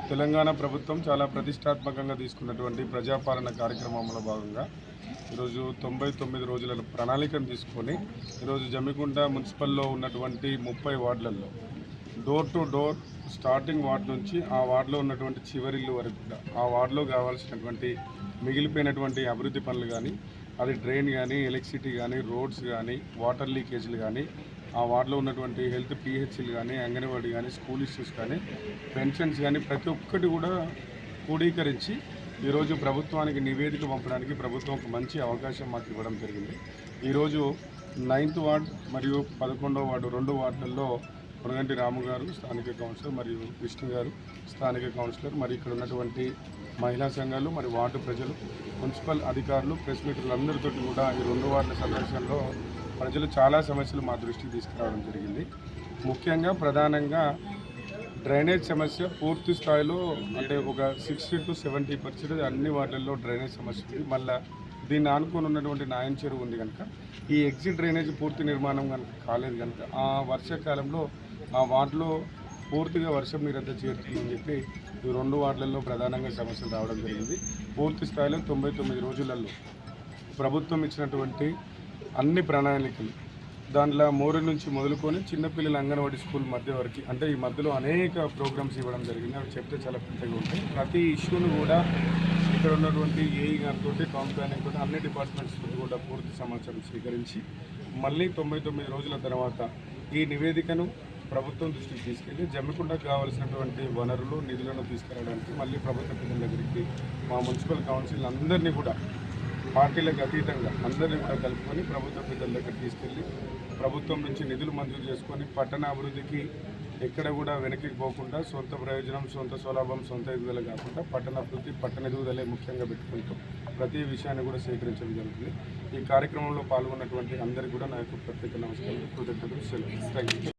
తెలంగాణ ప్రభుత్వం చాలా ప్రతిష్టాత్మకంగా తీసుకున్నటువంటి ప్రజాపాలన కార్యక్రమంలో భాగంగా ఈరోజు 99 రోజుల ప్రణాళికను తీసుకొని ఈరోజు జమ్మికుంట మున్సిపల్లో ఉన్నటువంటి 30 వార్డులలో door to door starting ward నుంచి ఆ వార్డులో ఉన్నటువంటి చివరిల్లు వరకు కూడా ఆ వార్డులో కావాల్సినటువంటి మిగిలిపోయినటువంటి అభివృద్ధి పనులు కానీ అది డ్రైన్ కానీ ఎలక్ట్రిసిటీ కానీ రోడ్స్ కానీ వాటర్ లీకేజీలు కానీ ఆ వార్డులో ఉన్నటువంటి హెల్త్ పిహెచ్లు కానీ అంగన్వాడీ కానీ స్కూల్ ఇష్యూస్ కానీ పెన్షన్స్ కానీ ప్రతి ఒక్కటి కూడా క్రోడీకరించి ఈరోజు ప్రభుత్వానికి నివేదిక పంపడానికి ప్రభుత్వం ఒక మంచి అవకాశం మాకు ఇవ్వడం జరిగింది. ఈరోజు 9th వార్డ్ మరియు 11వ వార్డు 2 వార్డులలో కొనగంటి రాము గారు స్థానిక కౌన్సిలర్ మరియు విష్ణు గారు స్థానిక కౌన్సిలర్ మరి ఇక్కడ ఉన్నటువంటి మహిళా సంఘాలు మరి వార్డు ప్రజలు మున్సిపల్ అధికారులు ప్రెస్ మీటర్లందరితో కూడా ఈ 2 వార్డుల సందర్శనలో ప్రజలు చాలా సమస్యలు మా దృష్టికి తీసుకురావడం జరిగింది. ముఖ్యంగా ప్రధానంగా డ్రైనేజ్ సమస్య పూర్తి స్థాయిలో అంటే ఒక 60 to 70% అన్ని వార్డులలో డ్రైనేజ్ సమస్య ఉంది. మళ్ళీ దీన్ని ఆనుకొని ఉన్నటువంటి నాయన చెరువు ఉంది కనుక ఈ ఎగ్జిట్ డ్రైనేజ్ పూర్తి నిర్మాణం కనుక కాలేదు కనుక ఆ వర్షాకాలంలో ఆ వార్డులో పూర్తిగా వర్షం నీరంతా చేరుతుందని చెప్పి ఈ 2 వార్డులలో ప్రధానంగా సమస్యలు రావడం జరిగింది. పూర్తి స్థాయిలో 99 రోజులలో ప్రభుత్వం ఇచ్చినటువంటి అన్ని ప్రణాళికలు దాంట్లో మోరీ నుంచి మొదలుకొని చిన్నపిల్లల అంగన్వాడీ స్కూల్ మధ్య వరకు అంటే ఈ మధ్యలో అనేక ప్రోగ్రామ్స్ ఇవ్వడం జరిగింది. అవి చెప్తే చాలా పెద్దగా ఉంటాయి. ప్రతి ఇష్యూను కూడా ఇక్కడ ఉన్నటువంటి ఏఈ గారితో టౌన్ ప్లానింగ్ తోటి అన్ని డిపార్ట్మెంట్స్ కూడా పూర్తి సమాచారం స్వీకరించి మళ్ళీ 99 రోజుల తర్వాత ఈ నివేదికను ప్రభుత్వం దృష్టికి తీసుకెళ్ళి జమ్మికుంటకు కావాల్సినటువంటి వనరులు నిధులను తీసుకురావడానికి మళ్ళీ ప్రభుత్వ పెద్దల దగ్గరికి మా మున్సిపల్ కౌన్సిల్ అందరినీ కూడా పార్టీలకు అతీతంగా అందరినీ కూడా కలుపుకొని ప్రభుత్వ పెద్దల దగ్గర తీసుకెళ్ళి ప్రభుత్వం నుంచి నిధులు మంజూరు చేసుకొని పట్టణ అభివృద్ధికి ఎక్కడ కూడా వెనక్కి పోకుండా సొంత ప్రయోజనం సొంత స్వలాభం సొంత ఎదుగుదల కాకుండా పట్టణ అభివృద్ధి పట్టణ ఎదుగుదలే ముఖ్యంగా పెట్టుకుంటూ ప్రతి విషయాన్ని కూడా సేకరించడం జరుగుతుంది. ఈ కార్యక్రమంలో పాల్గొన్నటువంటి అందరికీ కూడా నా యొక్క ప్రత్యేక నమస్కారాలు కృతజ్ఞతలు సెలవు. Thank you.